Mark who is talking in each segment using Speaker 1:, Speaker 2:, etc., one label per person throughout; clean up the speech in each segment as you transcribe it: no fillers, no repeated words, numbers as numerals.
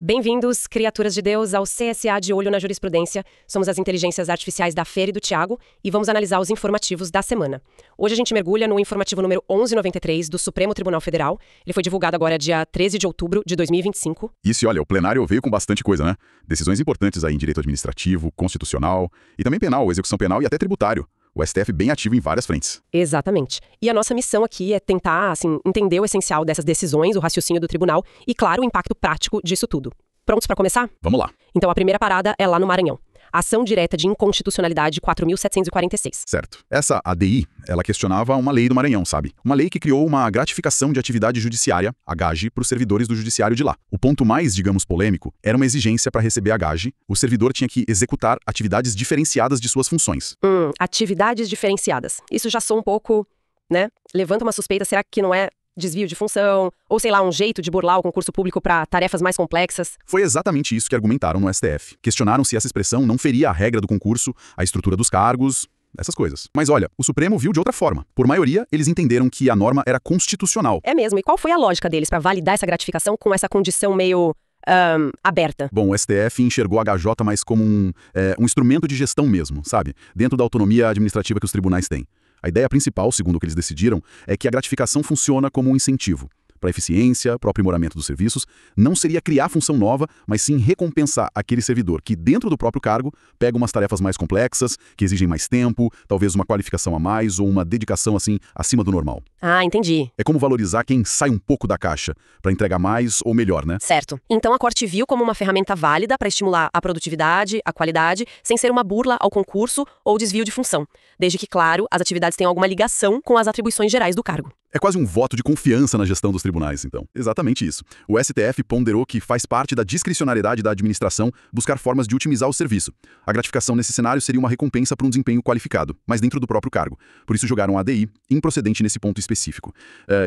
Speaker 1: Bem-vindos, criaturas de Deus, ao CSA de Olho na Jurisprudência. Somos as inteligências artificiais da Fer e do Thiago e vamos analisar os informativos da semana. Hoje a gente mergulha no informativo número 1193 do Supremo Tribunal Federal. Ele foi divulgado agora dia 13 de outubro de 2025.
Speaker 2: Isso, e olha, o plenário veio com bastante coisa, né? Decisões importantes aí em direito administrativo, constitucional e também penal, execução penal e até tributário. O STF bem ativo em várias frentes.
Speaker 1: Exatamente. E a nossa missão aqui é tentar, entender o essencial dessas decisões, o raciocínio do tribunal e, claro, o impacto prático disso tudo. Prontos para começar?
Speaker 2: Vamos lá.
Speaker 1: Então, a primeira parada é lá no Maranhão. Ação direta de inconstitucionalidade 4.746.
Speaker 2: Certo. Essa ADI, ela questionava uma lei do Maranhão, sabe? Uma lei que criou uma gratificação de atividade judiciária, a GAGE, para os servidores do judiciário de lá. O ponto mais, digamos, polêmico, era uma exigência para receber a GAGE. O servidor tinha que executar atividades diferenciadas de suas funções.
Speaker 1: Atividades diferenciadas. Isso já soa um pouco, né? Levanta uma suspeita, será que não é desvio de função, ou sei lá, um jeito de burlar o concurso público para tarefas mais complexas?
Speaker 2: Foi exatamente isso que argumentaram no STF. Questionaram se essa expressão não feria a regra do concurso, a estrutura dos cargos, essas coisas. Mas olha, o Supremo viu de outra forma. Por maioria, eles entenderam que a norma era constitucional.
Speaker 1: É mesmo, e qual foi a lógica deles para validar essa gratificação com essa condição meio aberta?
Speaker 2: Bom, o STF enxergou a HJ mais como um instrumento de gestão mesmo, sabe? Dentro da autonomia administrativa que os tribunais têm. A ideia principal, segundo o que eles decidiram, é que a gratificação funciona como um incentivo para a eficiência, para o aprimoramento dos serviços. Não seria criar função nova, mas sim recompensar aquele servidor que, dentro do próprio cargo, pega umas tarefas mais complexas, que exigem mais tempo, talvez uma qualificação a mais ou uma dedicação, acima do normal.
Speaker 1: Ah, entendi.
Speaker 2: É como valorizar quem sai um pouco da caixa, para entregar mais ou melhor, né?
Speaker 1: Certo. Então a Corte viu como uma ferramenta válida para estimular a produtividade, a qualidade, sem ser uma burla ao concurso ou desvio de função. Desde que, claro, as atividades tenham alguma ligação com as atribuições gerais do cargo.
Speaker 2: É quase um voto de confiança na gestão dos tribunais, então. Exatamente isso. O STF ponderou que faz parte da discricionariedade da administração buscar formas de otimizar o serviço. A gratificação nesse cenário seria uma recompensa para um desempenho qualificado, mas dentro do próprio cargo. Por isso jogaram a ADI, improcedente nesse ponto específico.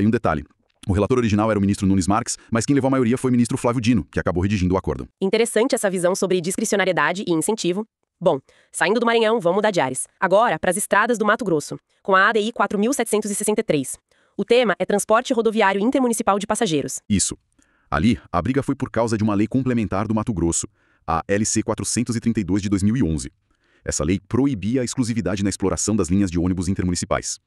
Speaker 2: E um detalhe. O relator original era o ministro Nunes Marques, mas quem levou a maioria foi o ministro Flávio Dino, que acabou redigindo o acordo.
Speaker 1: Interessante essa visão sobre discricionariedade e incentivo. Bom, saindo do Maranhão, vamos mudar de ares. Agora, para as estradas do Mato Grosso, com a ADI 4.763. O tema é transporte rodoviário intermunicipal de passageiros.
Speaker 2: Isso. Ali, a briga foi por causa de uma lei complementar do Mato Grosso, a LC 432 de 2011. Essa lei proibia a exclusividade na exploração das linhas de ônibus intermunicipais.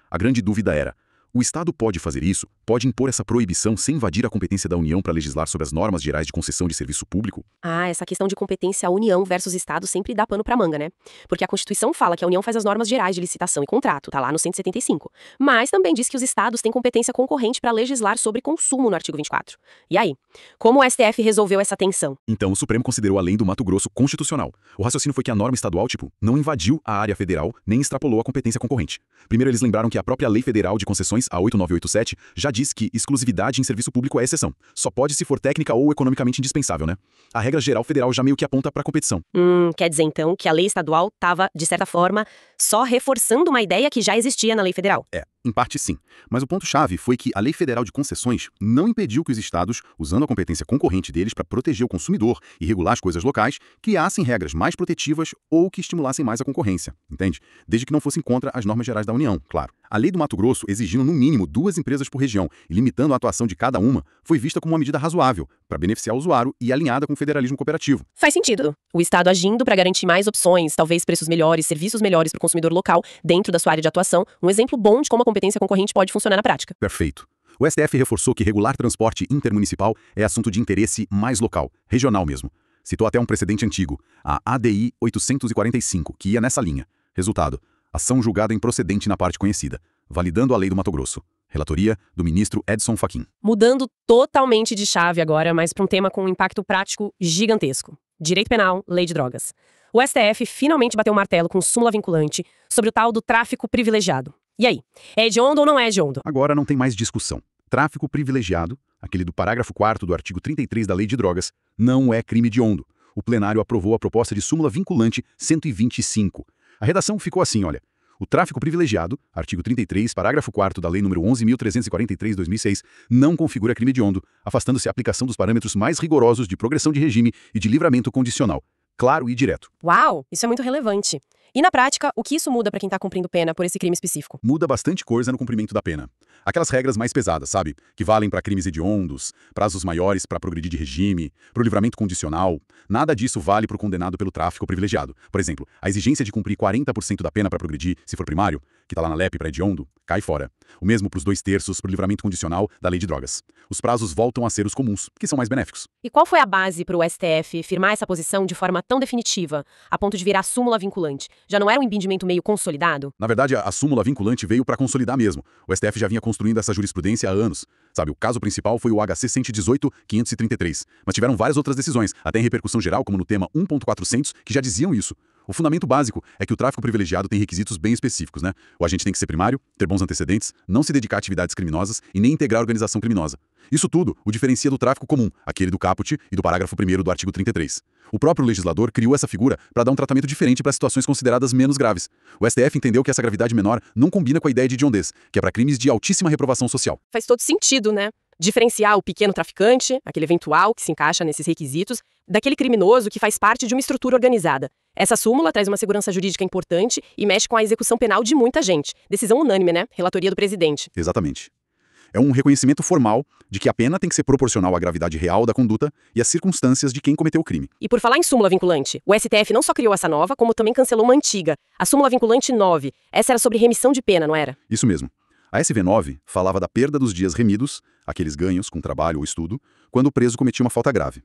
Speaker 2: A grande dúvida era: o Estado pode fazer isso? Pode impor essa proibição sem invadir a competência da União para legislar sobre as normas gerais de concessão de serviço público?
Speaker 1: Ah, essa questão de competência União versus Estado sempre dá pano pra manga, né? Porque a Constituição fala que a União faz as normas gerais de licitação e contrato, tá lá no 175. Mas também diz que os Estados têm competência concorrente para legislar sobre consumo no artigo 24. E aí? Como o STF resolveu essa tensão?
Speaker 2: Então, o Supremo considerou a lei do Mato Grosso constitucional. O raciocínio foi que a norma estadual, não invadiu a área federal nem extrapolou a competência concorrente. Primeiro, eles lembraram que a própria Lei Federal de Concessões, a 8987, já diz que exclusividade em serviço público é exceção. Só pode se for técnica ou economicamente indispensável, né? A regra geral federal já meio que aponta para a competição.
Speaker 1: Quer dizer então que a lei estadual estava, de certa forma, só reforçando uma ideia que já existia na lei federal?
Speaker 2: Em parte sim, mas o ponto-chave foi que a Lei Federal de Concessões não impediu que os estados, usando a competência concorrente deles para proteger o consumidor e regular as coisas locais, criassem regras mais protetivas ou que estimulassem mais a concorrência, entende? Desde que não fossem contra as normas gerais da União, claro. A Lei do Mato Grosso, exigindo no mínimo 2 empresas por região e limitando a atuação de cada uma, foi vista como uma medida razoável para beneficiar o usuário e alinhada com o federalismo cooperativo.
Speaker 1: Faz sentido. O Estado agindo para garantir mais opções, talvez preços melhores, serviços melhores para o consumidor local, dentro da sua área de atuação, um exemplo bom de como a competência concorrente pode funcionar na prática.
Speaker 2: Perfeito. O STF reforçou que regular transporte intermunicipal é assunto de interesse mais local, regional mesmo. Citou até um precedente antigo, a ADI 845, que ia nessa linha. Resultado: ação julgada improcedente na parte conhecida, validando a lei do Mato Grosso. Relatoria do ministro Edson Fachin.
Speaker 1: Mudando totalmente de chave agora, mas para um tema com um impacto prático gigantesco. Direito penal, lei de drogas. O STF finalmente bateu o martelo com súmula vinculante sobre o tal do tráfico privilegiado. E aí? É hediondo ou não é hediondo?
Speaker 2: Agora não tem mais discussão. Tráfico privilegiado, aquele do parágrafo 4º do artigo 33 da Lei de Drogas, não é crime hediondo. O plenário aprovou a proposta de súmula vinculante 125. A redação ficou assim, olha. O tráfico privilegiado, artigo 33, parágrafo 4º da Lei nº 11.343/2006, não configura crime hediondo, afastando-se a aplicação dos parâmetros mais rigorosos de progressão de regime e de livramento condicional. Claro e direto.
Speaker 1: Uau, isso é muito relevante. E na prática, o que isso muda para quem está cumprindo pena por esse crime específico?
Speaker 2: Muda bastante coisa no cumprimento da pena. Aquelas regras mais pesadas, sabe? Que valem para crimes hediondos, prazos maiores para progredir de regime, para o livramento condicional. Nada disso vale para o condenado pelo tráfico privilegiado. Por exemplo, a exigência de cumprir 40% da pena para progredir, se for primário, que está lá na LEP para hediondo, cai fora. O mesmo para os 2/3 para o livramento condicional da lei de drogas. Os prazos voltam a ser os comuns, que são mais benéficos.
Speaker 1: E qual foi a base para o STF firmar essa posição de forma tão definitiva, a ponto de virar súmula vinculante? Já não era um impedimento meio consolidado?
Speaker 2: Na verdade, a súmula vinculante veio para consolidar mesmo. O STF já vinha construindo essa jurisprudência há anos. Sabe, o caso principal foi o HC 118.533, mas tiveram várias outras decisões, até em repercussão geral, como no tema 1.400, que já diziam isso. O fundamento básico é que o tráfico privilegiado tem requisitos bem específicos, né? O agente tem que ser primário, ter bons antecedentes, não se dedicar a atividades criminosas e nem integrar a organização criminosa. Isso tudo o diferencia do tráfico comum, aquele do caput e do parágrafo 1º do artigo 33. O próprio legislador criou essa figura para dar um tratamento diferente para situações consideradas menos graves. O STF entendeu que essa gravidade menor não combina com a ideia de hediondez, que é para crimes de altíssima reprovação social.
Speaker 1: Faz todo sentido, né? Diferenciar o pequeno traficante, aquele eventual que se encaixa nesses requisitos, daquele criminoso que faz parte de uma estrutura organizada. Essa súmula traz uma segurança jurídica importante e mexe com a execução penal de muita gente. Decisão unânime, né? Relatoria do presidente.
Speaker 2: Exatamente. É um reconhecimento formal de que a pena tem que ser proporcional à gravidade real da conduta e às circunstâncias de quem cometeu o crime.
Speaker 1: E por falar em súmula vinculante, o STF não só criou essa nova, como também cancelou uma antiga, a súmula vinculante 9. Essa era sobre remissão de pena, não era?
Speaker 2: Isso mesmo. A SV9 falava da perda dos dias remidos, aqueles ganhos com trabalho ou estudo, quando o preso cometia uma falta grave.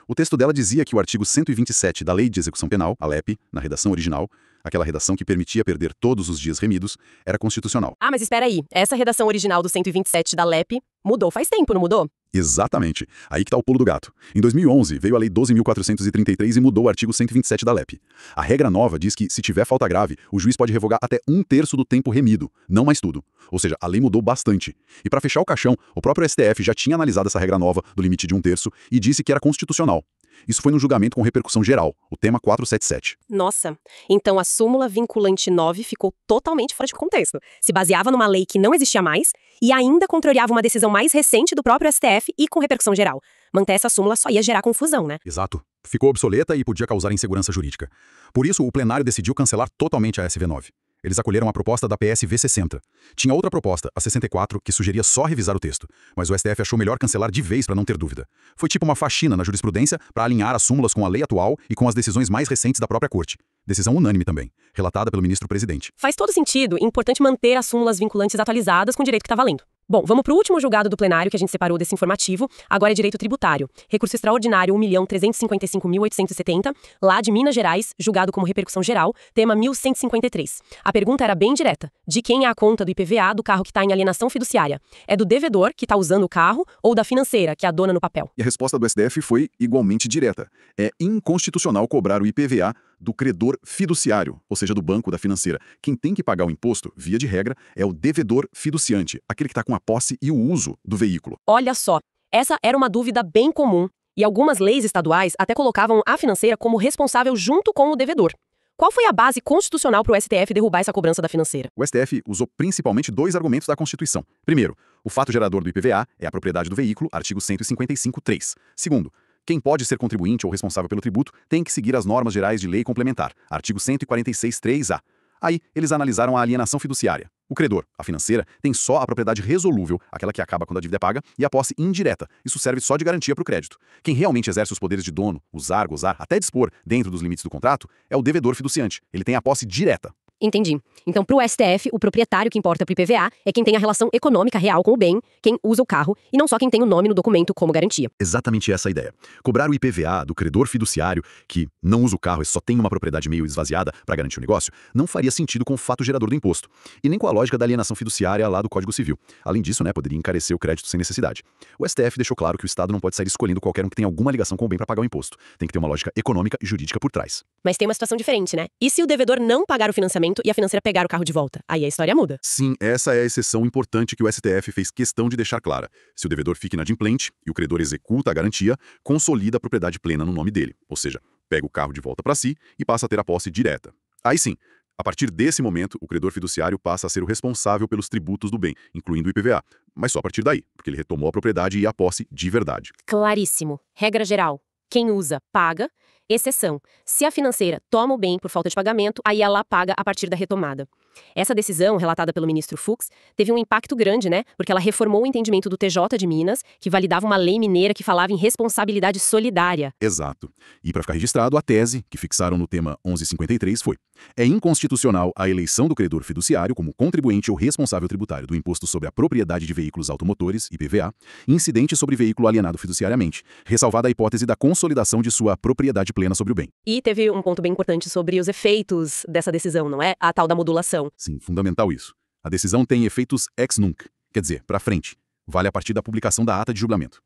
Speaker 2: O texto dela dizia que o artigo 127 da Lei de Execução Penal, a LEP, na redação original, aquela redação que permitia perder todos os dias remidos, era constitucional.
Speaker 1: Ah, mas espera aí, essa redação original do 127 da LEP mudou faz tempo, não mudou?
Speaker 2: Exatamente. Aí que tá o pulo do gato. Em 2011, veio a Lei 12.433 e mudou o artigo 127 da LEP. A regra nova diz que, se tiver falta grave, o juiz pode revogar até 1/3 do tempo remido, não mais tudo. Ou seja, a lei mudou bastante. E para fechar o caixão, o próprio STF já tinha analisado essa regra nova do limite de 1/3 e disse que era constitucional. Isso foi no julgamento com repercussão geral, o tema 477.
Speaker 1: Nossa, então a súmula vinculante 9 ficou totalmente fora de contexto. Se baseava numa lei que não existia mais e ainda contrariava uma decisão mais recente do próprio STF e com repercussão geral. Manter essa súmula só ia gerar confusão, né?
Speaker 2: Exato. Ficou obsoleta e podia causar insegurança jurídica. Por isso, o plenário decidiu cancelar totalmente a SV9. Eles acolheram a proposta da PSV 60. Tinha outra proposta, a 64, que sugeria só revisar o texto, mas o STF achou melhor cancelar de vez para não ter dúvida. Foi tipo uma faxina na jurisprudência para alinhar as súmulas com a lei atual e com as decisões mais recentes da própria corte. Decisão unânime também, relatada pelo ministro-presidente.
Speaker 1: Faz todo sentido e importante manter as súmulas vinculantes atualizadas com o direito que está valendo. Bom, vamos para o último julgado do plenário que a gente separou desse informativo. Agora é direito tributário. Recurso extraordinário 1.355.870, lá de Minas Gerais, julgado como repercussão geral, tema 1153. A pergunta era bem direta. De quem é a conta do IPVA do carro que está em alienação fiduciária? É do devedor, que está usando o carro, ou da financeira, que é a dona no papel?
Speaker 2: E a resposta do STF foi igualmente direta. É inconstitucional cobrar o IPVA do credor fiduciário, ou seja, do banco, da financeira. Quem tem que pagar o imposto, via de regra, é o devedor fiduciante, aquele que está com a posse e o uso do veículo.
Speaker 1: Olha só, essa era uma dúvida bem comum, e algumas leis estaduais até colocavam a financeira como responsável junto com o devedor. Qual foi a base constitucional para o STF derrubar essa cobrança da financeira?
Speaker 2: O STF usou principalmente 2 argumentos da Constituição. Primeiro, o fato gerador do IPVA é a propriedade do veículo, artigo 155.3. Segundo, quem pode ser contribuinte ou responsável pelo tributo tem que seguir as normas gerais de lei complementar, artigo 146.3a. Aí, eles analisaram a alienação fiduciária. O credor, a financeira, tem só a propriedade resolúvel, aquela que acaba quando a dívida é paga, e a posse indireta. Isso serve só de garantia para o crédito. Quem realmente exerce os poderes de dono, usar, gozar, até dispor, dentro dos limites do contrato, é o devedor fiduciante. Ele tem a posse direta.
Speaker 1: Entendi. Então, para o STF, o proprietário que importa para o IPVA é quem tem a relação econômica real com o bem, quem usa o carro, e não só quem tem o nome no documento como garantia.
Speaker 2: Exatamente essa a ideia. Cobrar o IPVA do credor fiduciário, que não usa o carro e só tem uma propriedade meio esvaziada para garantir o negócio, não faria sentido com o fato gerador do imposto, e nem com a lógica da alienação fiduciária lá do Código Civil. Além disso, poderia encarecer o crédito sem necessidade. O STF deixou claro que o Estado não pode sair escolhendo qualquer um que tenha alguma ligação com o bem para pagar o imposto. Tem que ter uma lógica econômica e jurídica por trás.
Speaker 1: Mas tem uma situação diferente, né? E se o devedor não pagar o financiamento e a financeira pegar o carro de volta? Aí a história muda.
Speaker 2: Sim, essa é a exceção importante que o STF fez questão de deixar clara. Se o devedor fica inadimplente e o credor executa a garantia, consolida a propriedade plena no nome dele. Ou seja, pega o carro de volta para si e passa a ter a posse direta. Aí sim, a partir desse momento, o credor fiduciário passa a ser o responsável pelos tributos do bem, incluindo o IPVA. Mas só a partir daí, porque ele retomou a propriedade e a posse de verdade.
Speaker 1: Claríssimo. Regra geral. Quem usa, paga. Exceção. Se a financeira toma o bem por falta de pagamento, aí ela paga a partir da retomada. Essa decisão, relatada pelo ministro Fux, teve um impacto grande, né? Porque ela reformou o entendimento do TJ de Minas, que validava uma lei mineira que falava em responsabilidade solidária.
Speaker 2: Exato. E para ficar registrado, a tese, que fixaram no tema 1153, foi: é inconstitucional a eleição do credor fiduciário como contribuinte ou responsável tributário do Imposto sobre a Propriedade de Veículos Automotores, IPVA, incidente sobre veículo alienado fiduciariamente, ressalvada a hipótese da consolidação de sua propriedade plena sobre o bem.
Speaker 1: E teve um ponto bem importante sobre os efeitos dessa decisão, não é? A tal da modulação.
Speaker 2: Sim, fundamental isso. A decisão tem efeitos ex nunc, quer dizer, para frente. Vale a partir da publicação da ata de julgamento.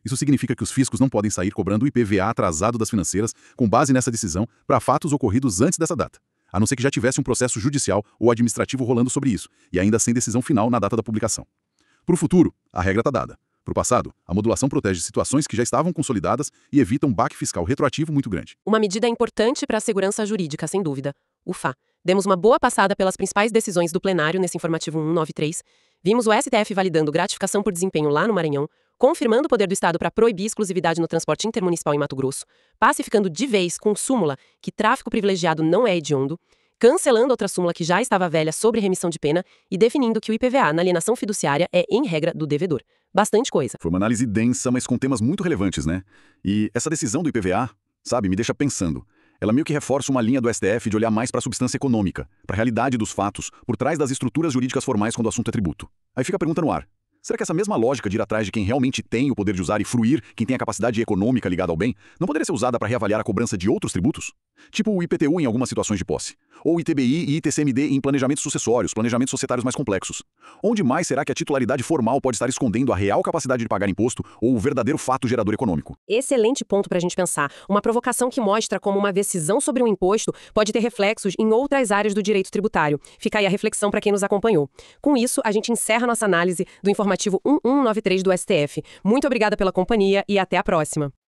Speaker 2: Isso significa que os fiscos não podem sair cobrando o IPVA atrasado das financeiras com base nessa decisão para fatos ocorridos antes dessa data, a não ser que já tivesse um processo judicial ou administrativo rolando sobre isso, e ainda sem decisão final na data da publicação. Para o futuro, a regra está dada. Para o passado, a modulação protege situações que já estavam consolidadas e evita um baque fiscal retroativo muito grande.
Speaker 1: Uma medida importante para a segurança jurídica, sem dúvida. Ufa! Demos uma boa passada pelas principais decisões do plenário nesse informativo 193. Vimos o STF validando gratificação por desempenho lá no Maranhão, confirmando o poder do Estado para proibir exclusividade no transporte intermunicipal em Mato Grosso, pacificando de vez com súmula que tráfico privilegiado não é hediondo, cancelando outra súmula que já estava velha sobre remissão de pena e definindo que o IPVA na alienação fiduciária é, em regra, do devedor. Bastante coisa.
Speaker 2: Foi uma análise densa, mas com temas muito relevantes, né? E essa decisão do IPVA, sabe, me deixa pensando. Ela meio que reforça uma linha do STF de olhar mais para a substância econômica, para a realidade dos fatos, por trás das estruturas jurídicas formais quando o assunto é tributo. Aí fica a pergunta no ar. Será que essa mesma lógica de ir atrás de quem realmente tem o poder de usar e fruir, quem tem a capacidade econômica ligada ao bem, não poderia ser usada para reavaliar a cobrança de outros tributos? Tipo o IPTU em algumas situações de posse. Ou ITBI e ITCMD em planejamentos sucessórios, planejamentos societários mais complexos. Onde mais será que a titularidade formal pode estar escondendo a real capacidade de pagar imposto ou o verdadeiro fato gerador econômico?
Speaker 1: Excelente ponto para a gente pensar. Uma provocação que mostra como uma decisão sobre um imposto pode ter reflexos em outras áreas do direito tributário. Fica aí a reflexão para quem nos acompanhou. Com isso, a gente encerra nossa análise do informativo 1193 do STF. Muito obrigada pela companhia e até a próxima.